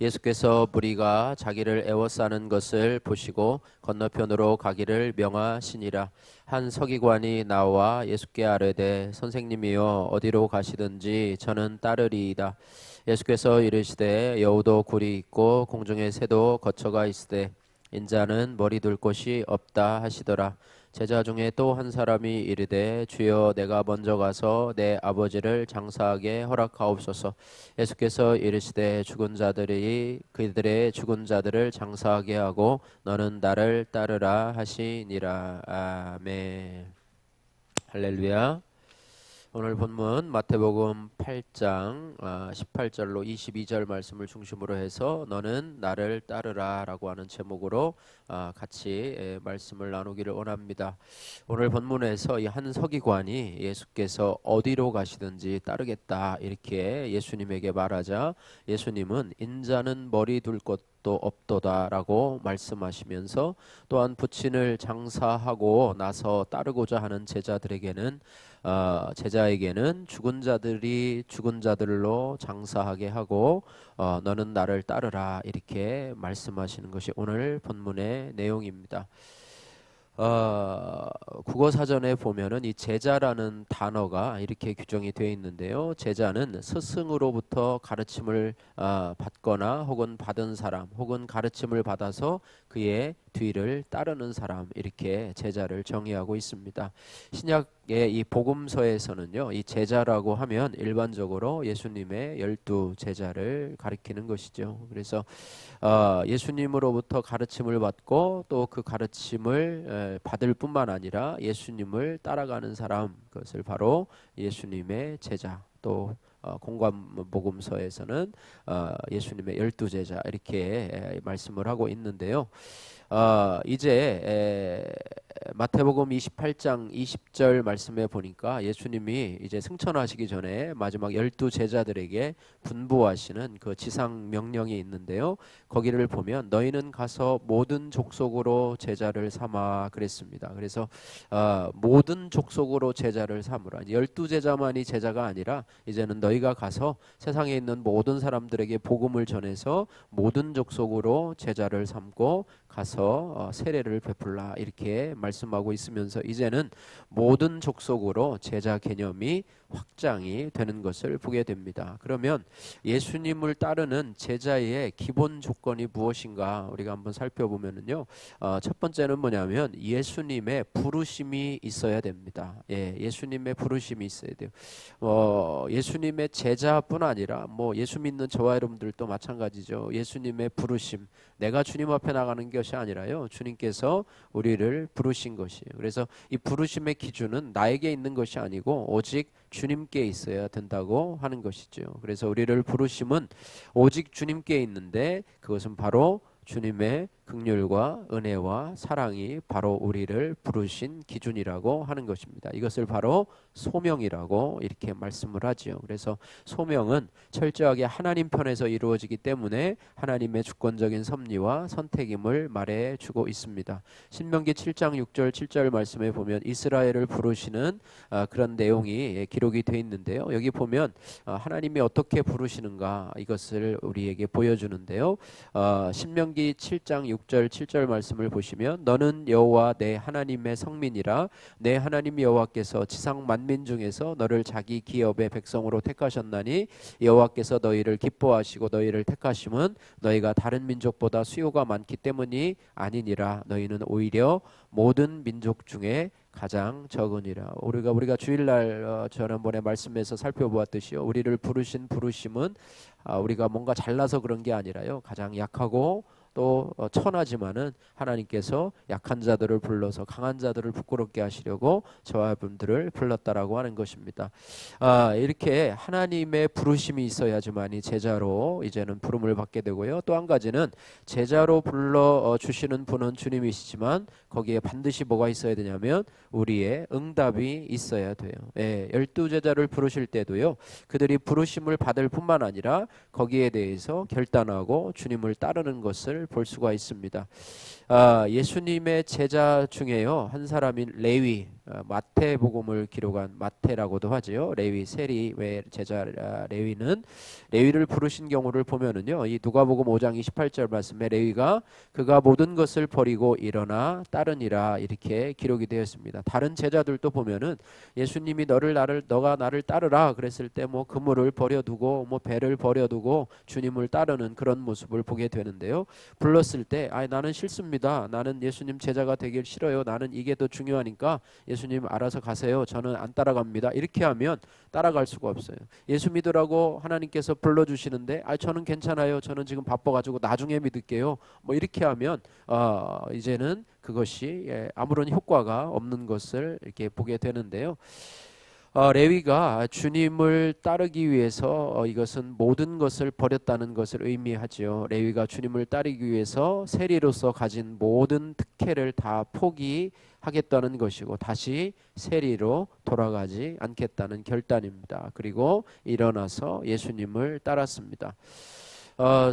예수께서 무리가 자기를 애워싸는 것을 보시고 건너편으로 가기를 명하시니라. 한 서기관이 나와 예수께 아뢰되 선생님이여 어디로 가시든지 저는 따르리이다. 예수께서 이르시되 여우도 굴이 있고 공중의 새도 거처가 있으되 인자는 머리 둘 곳이 없다 하시더라. 제자 중에 또 한 사람이 이르되 주여 내가 먼저 가서 내 아버지를 장사하게 허락하옵소서. 예수께서 이르시되 죽은 자들이 그들의 죽은 자들을 장사하게 하고 너는 나를 따르라 하시니라. 아멘. 할렐루야. 오늘 본문 마태복음 8장 18절로 22절 말씀을 중심으로 해서 너는 나를 따르라 라고 하는 제목으로 같이 말씀을 나누기를 원합니다. 오늘 본문에서 이 한 서기관이 예수께서 어디로 가시든지 따르겠다 이렇게 예수님에게 말하자 예수님은 인자는 머리 둘 곳도 없도다 라고 말씀하시면서 또한 부친을 장사하고 나서 따르고자 하는 제자에게는 죽은 자들이 죽은 자들로 장사하게 하고 너는 나를 따르라 이렇게 말씀하시는 것이 오늘 본문의 내용입니다. 국어 사전에 보면은 이 제자라는 단어가 이렇게 규정이 되어 있는데요. 제자는 스승으로부터 가르침을 받거나 혹은 받은 사람 혹은 가르침을 받아서 그의 뒤를 따르는 사람 이렇게 제자를 정의하고 있습니다. 신약의 이 복음서에서는요, 이 제자라고 하면 일반적으로 예수님의 12 제자를 가리키는 것이죠. 그래서 예수님으로부터 가르침을 받고 또 그 가르침을 받을 뿐만 아니라 예수님을 따라가는 사람, 그것을 바로 예수님의 제자, 또 공관복음서에서는 예수님의 12 제자 이렇게 말씀을 하고 있는데요. 이제 마태복음 28장 20절 말씀에 보니까 예수님이 이제 승천하시기 전에 마지막 12 제자들에게 분부하시는 그 지상 명령이 있는데요. 거기를 보면 너희는 가서 모든 족속으로 제자를 삼아 그랬습니다. 그래서 모든 족속으로 제자를 삼으라. 12 제자만이 제자가 아니라 이제는 너희가 가서 세상에 있는 모든 사람들에게 복음을 전해서 모든 족속으로 제자를 삼고 가서 세례를 베풀라 이렇게 말씀하고 있으면서 이제는 모든 족속으로 제자 개념이 확장이 되는 것을 보게 됩니다. 그러면 예수님을 따르는 제자의 기본 조건이 무엇인가 우리가 한번 살펴보면요. 첫 번째는 뭐냐면 예수님의 부르심이 있어야 됩니다. 예수님의 부르심이 있어야 돼요. 예수님의 제자뿐 아니라 예수 믿는 저와 여러분들도 마찬가지죠. 예수님의 부르심, 내가 주님 앞에 나가는 것이 아니라요. 주님께서 우리를 부르신 것이에요. 그래서 이 부르심의 기준은 나에게 있는 것이 아니고 오직 주님께 있어야 된다고 하는 것이죠. 그래서 우리를 부르심은 오직 주님께 있는데 그것은 바로 주님의 긍휼과 은혜와 사랑이 바로 우리를 부르신 기준이라고 하는 것입니다. 이것을 바로 소명이라고 이렇게 말씀을 하지요. 그래서 소명은 철저하게 하나님 편에서 이루어지기 때문에 하나님의 주권적인 섭리와 선택임을 말해주고 있습니다. 신명기 7장 6절 7절 말씀에 보면 이스라엘을 부르시는 그런 내용이 기록이 되어 있는데요. 여기 보면 하나님이 어떻게 부르시는가 이것을 우리에게 보여주는데요. 신명기 7장 6절 7절 말씀을 보시면 너는 여호와 내 하나님의 성민이라 내 하나님 여호와께서 지상 만민 중에서 너를 자기 기업의 백성으로 택하셨나니 여호와께서 너희를 기뻐하시고 너희를 택하심은 너희가 다른 민족보다 수요가 많기 때문이 아니니라. 너희는 오히려 모든 민족 중에 가장 적으니라. 우리가 주일날 지난번에 말씀에서 살펴보았듯이요. 우리를 부르신 부르심은 우리가 뭔가 잘나서 그런 게 아니라요. 가장 약하고 또 천하지만은 하나님께서 약한 자들을 불러서 강한 자들을 부끄럽게 하시려고 저와 여러분들을 불렀다라고 하는 것입니다. 이렇게 하나님의 부르심이 있어야지만이 제자로 이제는 부름을 받게 되고요. 또 한 가지는 제자로 불러 주시는 분은 주님이시지만 거기에 반드시 뭐가 있어야 되냐면 우리의 응답이 있어야 돼요. 12 제자를 부르실 때도요. 그들이 부르심을 받을 뿐만 아니라 거기에 대해서 결단하고 주님을 따르는 것을 볼 수가 있습니다. 예수님의 제자 중에요 한 사람인 레위, 마태복음을 기록한 마태라고도 하지요. 레위 세리 외 제자 레위는 레위를 부르신 경우를 보면은요. 이 누가복음 5장 28절 말씀에 레위가 그가 모든 것을 버리고 일어나 따르니라 이렇게 기록이 되어 있습니다. 다른 제자들도 보면은 예수님이 너가 나를 따르라 그랬을 때 뭐 그물을 버려두고 뭐 배를 버려두고 주님을 따르는 그런 모습을 보게 되는데요. 불렀을 때 나는 싫습니다. 나는 예수님 제자가 되길 싫어요. 나는 이게 더 중요하니까 예수님 알아서 가세요. 저는 안 따라갑니다. 이렇게 하면 따라갈 수가 없어요. 예수 믿으라고 하나님께서 불러주시는데 저는 괜찮아요. 저는 지금 바빠가지고 나중에 믿을게요. 뭐 이렇게 하면 이제는 그것이 아무런 효과가 없는 것을 이렇게 보게 되는데요. 레위가 주님을 따르기 위해서 이것은 모든 것을 버렸다는 것을 의미하지요. 레위가 주님을 따르기 위해서 세리로서 가진 모든 특혜를 다 포기하겠다는 것이고 다시 세리로 돌아가지 않겠다는 결단입니다. 그리고 일어나서 예수님을 따랐습니다.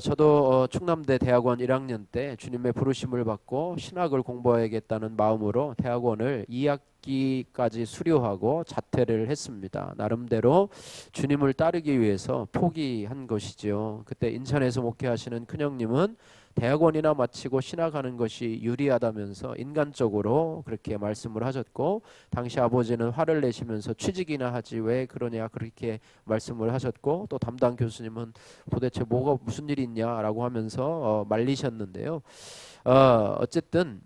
저도 충남대 대학원 1학년 때 주님의 부르심을 받고 신학을 공부해야겠다는 마음으로 대학원을 2학기까지 수료하고 자퇴를 했습니다. 나름대로 주님을 따르기 위해서 포기한 것이죠. 그때 인천에서 목회하시는 큰형님은 대학원이나 마치고 신학하는 것이 유리하다면서 인간적으로 그렇게 말씀을 하셨고 당시 아버지는 화를 내시면서 취직이나 하지 왜 그러냐 그렇게 말씀을 하셨고 또 담당 교수님은 도대체 뭐가 무슨 일이 있냐라고 하면서 말리셨는데요. 어쨌든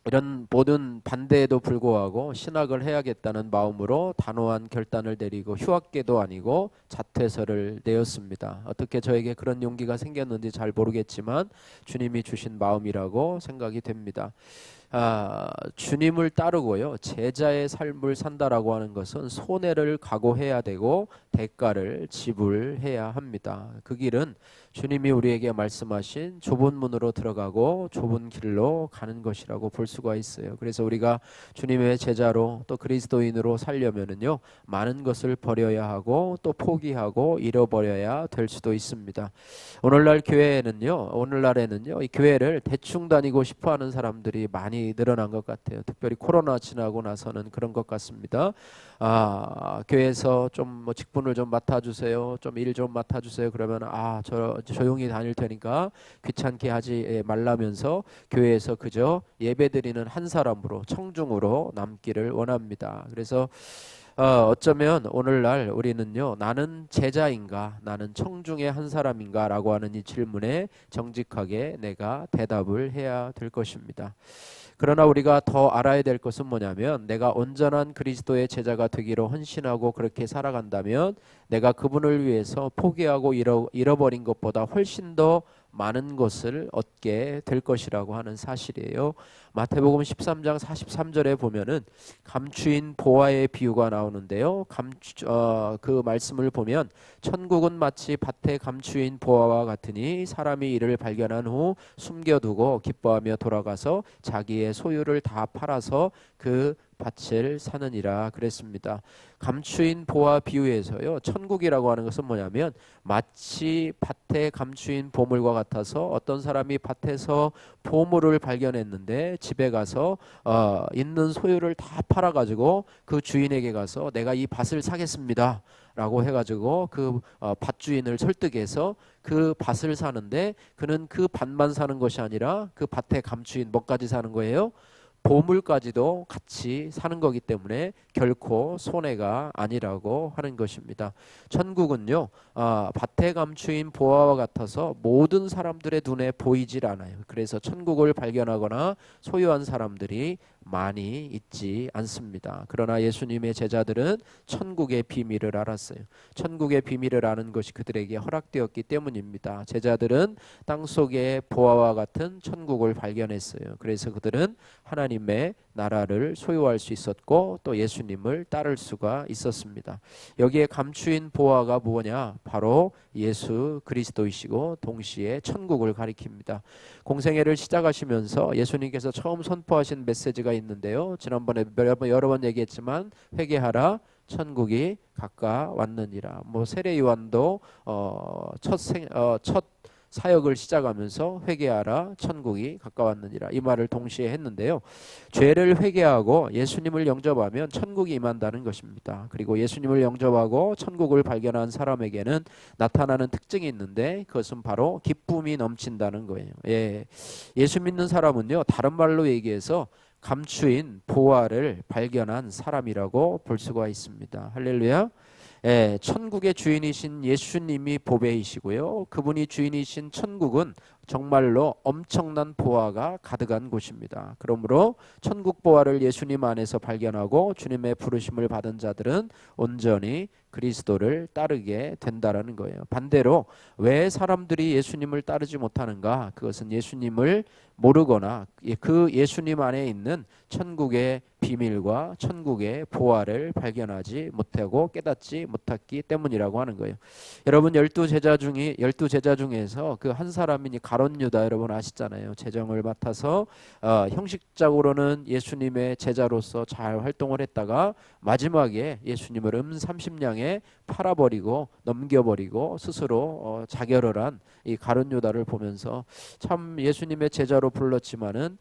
이런 모든 반대에도 불구하고 신학을 해야겠다는 마음으로 단호한 결단을 내리고 휴학계도 아니고 자퇴서를 내었습니다. 어떻게 저에게 그런 용기가 생겼는지 잘 모르겠지만 주님이 주신 마음이라고 생각이 됩니다. 주님을 따르고요. 제자의 삶을 산다라고 하는 것은 손해를 각오해야 되고 대가를 지불해야 합니다. 그 길은 주님이 우리에게 말씀하신 좁은 문으로 들어가고 좁은 길로 가는 것이라고 볼 수가 있어요. 그래서 우리가 주님의 제자로 또 그리스도인으로 살려면은요 많은 것을 버려야 하고 또 포기하고 잃어버려야 될 수도 있습니다. 오늘날에는요 이 교회를 대충 다니고 싶어하는 사람들이 많이 늘어난 것 같아요. 특별히 코로나 지나고 나서는 그런 것 같습니다. 교회에서 좀 뭐 직분을 좀 맡아주세요. 좀 일 좀 맡아주세요. 그러면 저 조용히 다닐 테니까 귀찮게 하지 말라면서 교회에서 그저 예배드리는 한 사람으로 청중으로 남기를 원합니다. 그래서 어쩌면 오늘날 우리는요 나는 제자인가 나는 청중의 한 사람인가 라고 하는 이 질문에 정직하게 내가 대답을 해야 될 것입니다. 그러나 우리가 더 알아야 될 것은 뭐냐면 내가 온전한 그리스도의 제자가 되기로 헌신하고 그렇게 살아간다면 내가 그분을 위해서 포기하고 잃어버린 것보다 훨씬 더 많은 것을 얻게 될 것이라고 하는 사실이에요. 마태복음 13장 43절에 보면은 감추인 보화의 비유가 나오는데요. 그 말씀을 보면 천국은 마치 밭에 감추인 보화와 같으니 사람이 이를 발견한 후 숨겨두고 기뻐하며 돌아가서 자기의 소유를 다 팔아서 그 밭을 사느니라 그랬습니다. 감추인 보화 비유에서요 천국이라고 하는 것은 뭐냐면 마치 밭에 감추인 보물과 같아서 어떤 사람이 밭에서 보물을 발견했는데 집에 가서 있는 소유를 다 팔아가지고 그 주인에게 가서 내가 이 밭을 사겠습니다 라고 해가지고 그 밭주인을 설득해서 그 밭을 사는데 그는 그 밭만 사는 것이 아니라 그 밭에 감추인 뭐까지 사는 거예요? 보물까지도 같이 사는 거기 때문에 결코 손해가 아니라고 하는 것입니다. 천국은요 밭에 감추인 보화와 같아서 모든 사람들의 눈에 보이질 않아요. 그래서 천국을 발견하거나 소유한 사람들이 많이 있지 않습니다. 그러나 예수님의 제자들은 천국의 비밀을 알았어요. 천국의 비밀을 아는 것이 그들에게 허락되었기 때문입니다. 제자들은 땅속의 보화와 같은 천국을 발견했어요. 그래서 그들은 하나님의 나라를 소유할 수 있었고 또 예수님을 따를 수가 있었습니다. 여기에 감추인 보화가 뭐냐? 바로 예수 그리스도이시고 동시에 천국을 가리킵니다. 공생애를 시작하시면서 예수님께서 처음 선포하신 메시지가 있는데요. 지난번에 여러 번 얘기했지만 회개하라 천국이 가까웠느니라. 세례 요한도 첫 사역을 시작하면서 회개하라 천국이 가까웠느니라 이 말을 동시에 했는데요. 죄를 회개하고 예수님을 영접하면 천국이 임한다는 것입니다. 그리고 예수님을 영접하고 천국을 발견한 사람에게는 나타나는 특징이 있는데 그것은 바로 기쁨이 넘친다는 거예요. 예수 믿는 사람은요, 다른 말로 얘기해서 감추인 보화를 발견한 사람이라고 볼 수가 있습니다. 할렐루야. 천국의 주인이신 예수님이 보배이시고요. 그분이 주인이신 천국은 정말로 엄청난 보화가 가득한 곳입니다. 그러므로 천국 보화를 예수님 안에서 발견하고 주님의 부르심을 받은 자들은 온전히 그리스도를 따르게 된다라는 거예요. 반대로 왜 사람들이 예수님을 따르지 못하는가? 그것은 예수님을 모르거나 그 예수님 안에 있는 천국의 비밀과 천국의 보화를 발견하지 못하고 깨닫지 못했기 때문이라고 하는 거예요. 여러분, 12제자 중에서 그 한 사람이니 가룟 유다 여러분 아시잖아요. 재정을 맡아서 형식적으로는 예수님의 제자로서 잘 활동을 했다가 마지막에 예수님을 30냥에 팔아버리고 넘겨버리고 스스로 자결을 한 이 가룟 유다를 보면서 참 예수님의 제자로 불렀지만은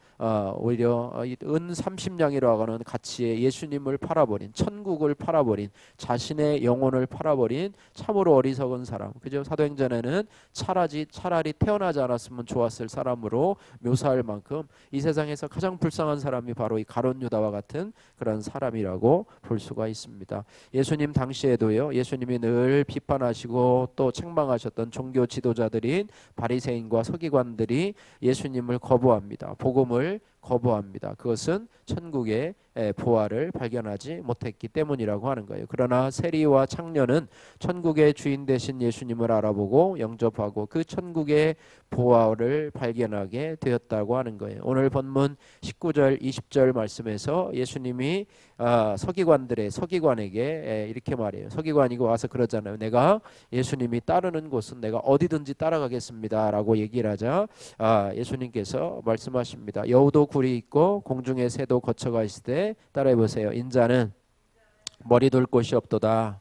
오히려 은 30냥이라고 하는 가치에 예수님을 팔아버린, 천국을 팔아버린, 자신의 영혼을 팔아버린 참으로 어리석은 사람. 그죠? 사도행전에는 차라리 태어나지 않았으면 좋았을 사람으로 묘사할 만큼 이 세상에서 가장 불쌍한 사람이 바로 이 가룟 유다와 같은 그런 사람이라고 볼 수가 있습니다. 예수님 당시에도요, 예수님이 늘 비판하시고 또 책망하셨던 종교 지도자들인 바리새인과 서기관들이 예수님을 거부합니다. 복음을 거부합니다. 그것은 천국의 보화를 발견하지 못했기 때문이라고 하는 거예요. 그러나 세리와 창녀는 천국의 주인 되신 예수님을 알아보고 영접하고 그 천국의 보화를 발견하게 되었다고 하는 거예요. 오늘 본문 19절 20절 말씀에서 예수님이 서기관에게 이렇게 말해요. 서기관이고 와서 그러잖아요. 내가 예수님이 따르는 곳은 내가 어디든지 따라가겠습니다 라고 얘기를 하자 예수님께서 말씀하십니다. 여우도 굴이 있고 공중의 새도 거쳐가 있을 때 따라해보세요. 인자는 머리 둘 곳이 없도다.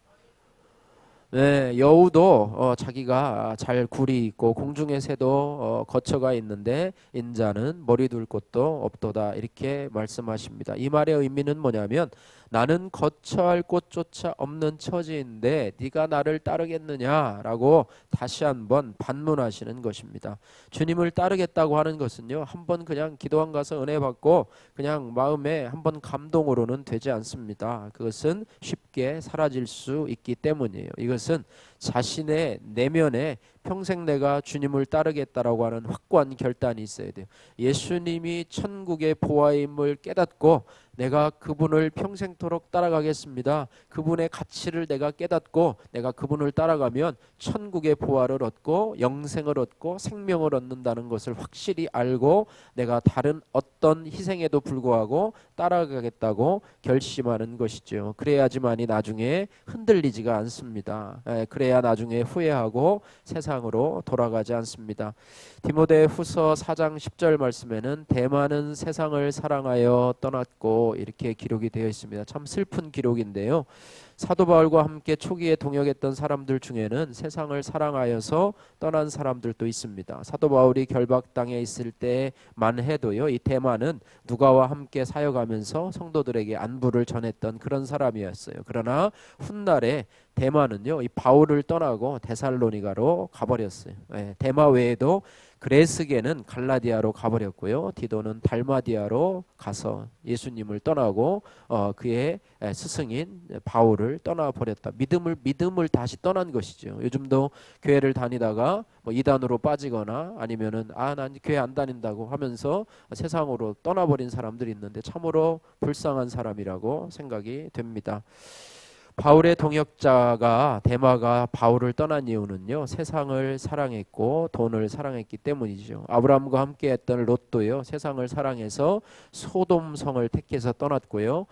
여우도 자기가 잘 굴이 있고 공중의 새도 거처가 있는데 인자는 머리 둘 곳도 없도다 이렇게 말씀하십니다. 이 말의 의미는 뭐냐면 나는 거처할 곳조차 없는 처지인데 네가 나를 따르겠느냐라고 다시 한번 반문하시는 것입니다. 주님을 따르겠다고 하는 것은요, 한번 그냥 기도원 가서 은혜 받고 그냥 마음에 한번 감동으로는 되지 않습니다. 그것은 쉽게 사라질 수 있기 때문이에요. 이것은 자신의 내면에 평생 내가 주님을 따르겠다라고 하는 확고한 결단이 있어야 돼요. 예수님이 천국의 보화임을 깨닫고 내가 그분을 평생토록 따라가겠습니다. 그분의 가치를 내가 깨닫고 내가 그분을 따라가면 천국의 보화를 얻고 영생을 얻고 생명을 얻는다는 것을 확실히 알고 내가 다른 어떤 희생에도 불구하고 따라가겠다고 결심하는 것이죠. 그래야지만이 나중에 흔들리지가 않습니다. 그래야 나중에 후회하고 세상으로 돌아가지 않습니다. 디모데후서 4장 10절 말씀에는 대만은 세상을 사랑하여 떠났고 이렇게 기록이 되어 있습니다. 참 슬픈 기록인데요. 사도 바울과 함께 초기에 동역했던 사람들 중에는 세상을 사랑하여서 떠난 사람들도 있습니다. 사도 바울이 결박당해 있을 때만 해도요, 이 대만은 누가와 함께 사역하면서 성도들에게 안부를 전했던 그런 사람이었어요. 그러나 훗날에 대만은요, 이 바울을 떠나고 데살로니가로 가버렸어요. 대마 외에도 그레스게는 갈라디아로 가버렸고요. 디도는 달마디아로 가서 예수님을 떠나고 그의 스승인 바울을 떠나버렸다. 믿음을 다시 떠난 것이죠. 요즘도 교회를 다니다가 뭐 이단으로 빠지거나 아니면은 난 교회 안 다닌다고 하면서 세상으로 떠나버린 사람들이 있는데 참으로 불쌍한 사람이라고 생각이 됩니다. 바울의 동역자가 데마가 바울을 떠난 이유는요, 세상을 사랑했고 돈을 사랑했기 때문이죠. 아브라함과 함께했던 롯도요, 세상을 사랑해서 소돔성을 택해서 떠났고요.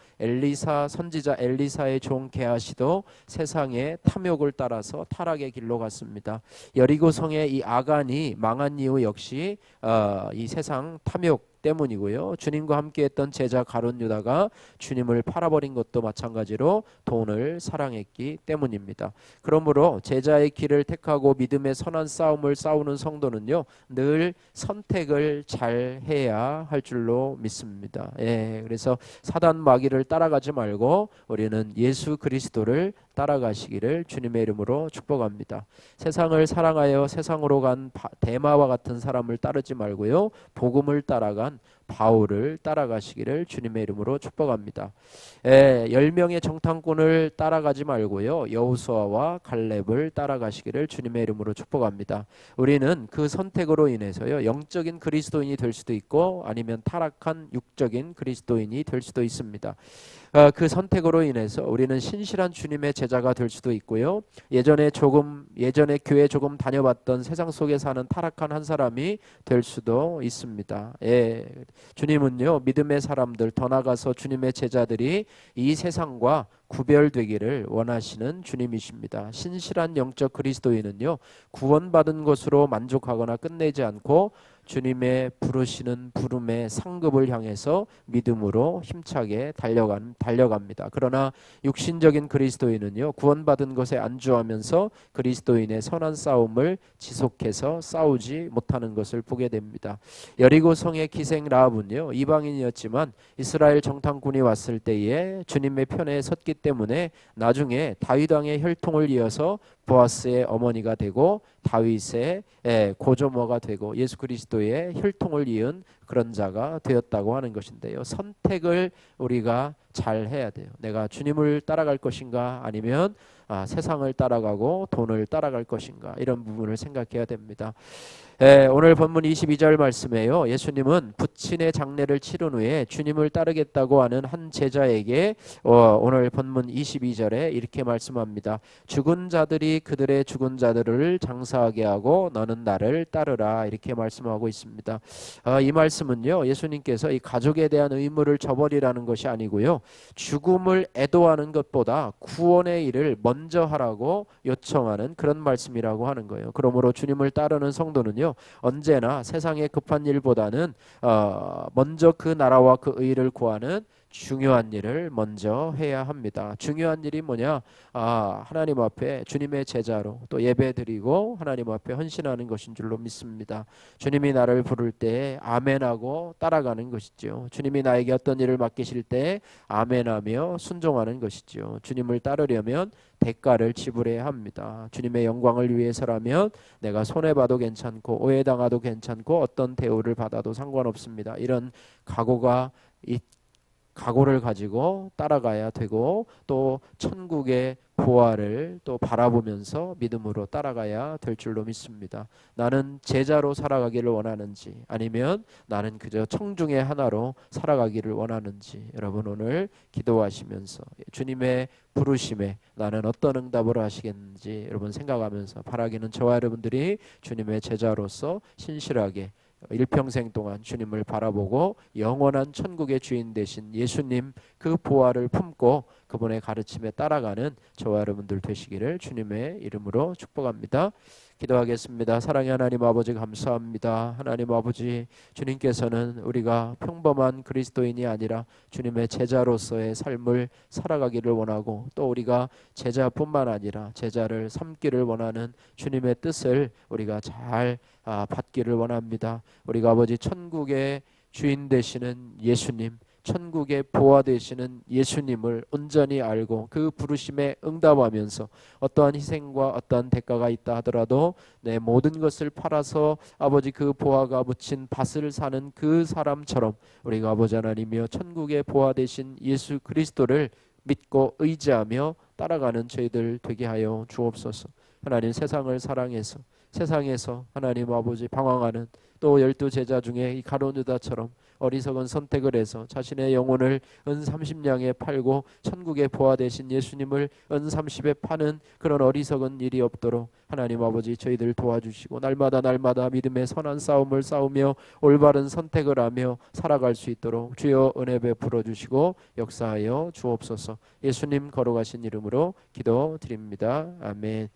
선지자 엘리사의 종 게하시도 세상의 탐욕을 따라서 타락의 길로 갔습니다. 여리고성의 이 아간이 망한 이유 역시 이 세상 탐욕 때문이고요. 주님과 함께했던 제자 가룟 유다가 주님을 팔아버린 것도 마찬가지로 돈을 사랑했기 때문입니다. 그러므로 제자의 길을 택하고 믿음의 선한 싸움을 싸우는 성도는요, 늘 선택을 잘 해야 할 줄로 믿습니다. 그래서 사단 마귀를 따라가지 말고 우리는 예수 그리스도를 따라가시기를 주님의 이름으로 축복합니다. 세상을 사랑하여 세상으로 간 데마와 같은 사람을 따르지 말고요, 복음을 따라간 바울을 따라가시기를 주님의 이름으로 축복합니다. 10명의 정탐꾼을 따라가지 말고요, 여호수아와 갈렙을 따라가시기를 주님의 이름으로 축복합니다. 우리는 그 선택으로 인해서요, 영적인 그리스도인이 될 수도 있고 아니면 타락한 육적인 그리스도인이 될 수도 있습니다. 그 선택으로 인해서 우리는 신실한 주님의 제자가 될 수도 있고요, 예전에 교회 조금 다녀봤던 세상 속에 사는 타락한 한 사람이 될 수도 있습니다. 주님은요, 믿음의 사람들, 더 나아가서 주님의 제자들이 이 세상과 구별되기를 원하시는 주님이십니다. 신실한 영적 그리스도인은요, 구원받은 것으로 만족하거나 끝내지 않고 주님의 부르시는 부름의 상급을 향해서 믿음으로 힘차게 달려갑니다. 그러나 육신적인 그리스도인은요, 구원받은 것에 안주하면서 그리스도인의 선한 싸움을 지속해서 싸우지 못하는 것을 보게 됩니다. 여리고 성의 기생 라합은요, 이방인이었지만 이스라엘 정탐꾼이 왔을 때에 주님의 편에 섰기 때문에 나중에 다윗 왕의 혈통을 이어서 보아스의 어머니가 되고 다윗의 고조모가 되고 예수 그리스도의 혈통을 이은 그런 자가 되었다고 하는 것인데요, 선택을 우리가 잘 해야 돼요. 내가 주님을 따라갈 것인가 아니면 세상을 따라가고 돈을 따라갈 것인가, 이런 부분을 생각해야 됩니다. 오늘 본문 22절 말씀에요, 예수님은 부친의 장례를 치른 후에 주님을 따르겠다고 하는 한 제자에게 오늘 본문 22절에 이렇게 말씀합니다. 죽은 자들이 그들의 죽은 자들을 장사하게 하고 너는 나를 따르라, 이렇게 말씀하고 있습니다. 이 말씀은요, 예수님께서 이 가족에 대한 의무를 저버리라는 것이 아니고요, 죽음을 애도하는 것보다 구원의 일을 먼저 하라고 요청하는 그런 말씀이라고 하는 거예요. 그러므로 주님을 따르는 성도는요, 언제나 세상의 급한 일보다는 먼저 그 나라와 그 의를 구하는 중요한 일을 먼저 해야 합니다. 중요한 일이 뭐냐? 하나님 앞에 주님의 제자로 또 예배드리고 하나님 앞에 헌신하는 것인 줄로 믿습니다. 주님이 나를 부를 때 아멘하고 따라가는 것이죠. 주님이 나에게 어떤 일을 맡기실 때 아멘하며 순종하는 것이죠. 주님을 따르려면 대가를 지불해야 합니다. 주님의 영광을 위해서라면 내가 손해봐도 괜찮고 오해당하도 괜찮고 어떤 대우를 받아도 상관없습니다. 이런 각오를 가지고 따라가야 되고, 또 천국의 보화를 또 바라보면서 믿음으로 따라가야 될 줄로 믿습니다. 나는 제자로 살아가기를 원하는지 아니면 나는 그저 청중의 하나로 살아가기를 원하는지, 여러분 오늘 기도하시면서 주님의 부르심에 나는 어떤 응답을 하시겠는지 여러분 생각하면서 바라기는 저와 여러분들이 주님의 제자로서 신실하게 일평생 동안 주님을 바라보고 영원한 천국의 주인 되신 예수님 그 보화를 품고 그분의 가르침에 따라가는 저와 여러분들 되시기를 주님의 이름으로 축복합니다. 기도하겠습니다. 사랑의 하나님 아버지, 감사합니다. 하나님 아버지, 주님께서는 우리가 평범한 그리스도인이 아니라 주님의 제자로서의 삶을 살아가기를 원하고, 또 우리가 제자뿐만 아니라 제자를 삼기를 원하는 주님의 뜻을 우리가 잘 받기를 원합니다. 우리가 아버지 천국의 주인 되시는 예수님, 천국의 보화 되시는 예수님을 온전히 알고 그 부르심에 응답하면서 어떠한 희생과 어떠한 대가가 있다 하더라도 내 모든 것을 팔아서 아버지 그 보화가 묻힌 밭을 사는 그 사람처럼 우리가 아버지 하나님이여 천국의 보화 되신 예수 그리스도를 믿고 의지하며 따라가는 저희들 되게 하여 주옵소서. 하나님, 세상을 사랑해서 세상에서 하나님 아버지 방황하는 또 12제자 중에 이 가룟 유다처럼 어리석은 선택을 해서 자신의 영혼을 은 30냥에 팔고 천국의 보화 되신 예수님을 은 30에 파는 그런 어리석은 일이 없도록 하나님 아버지 저희들 도와주시고, 날마다 믿음의 선한 싸움을 싸우며 올바른 선택을 하며 살아갈 수 있도록 주여 은혜 베풀어 주시고 역사하여 주옵소서. 예수님 걸어가신 이름으로 기도드립니다. 아멘.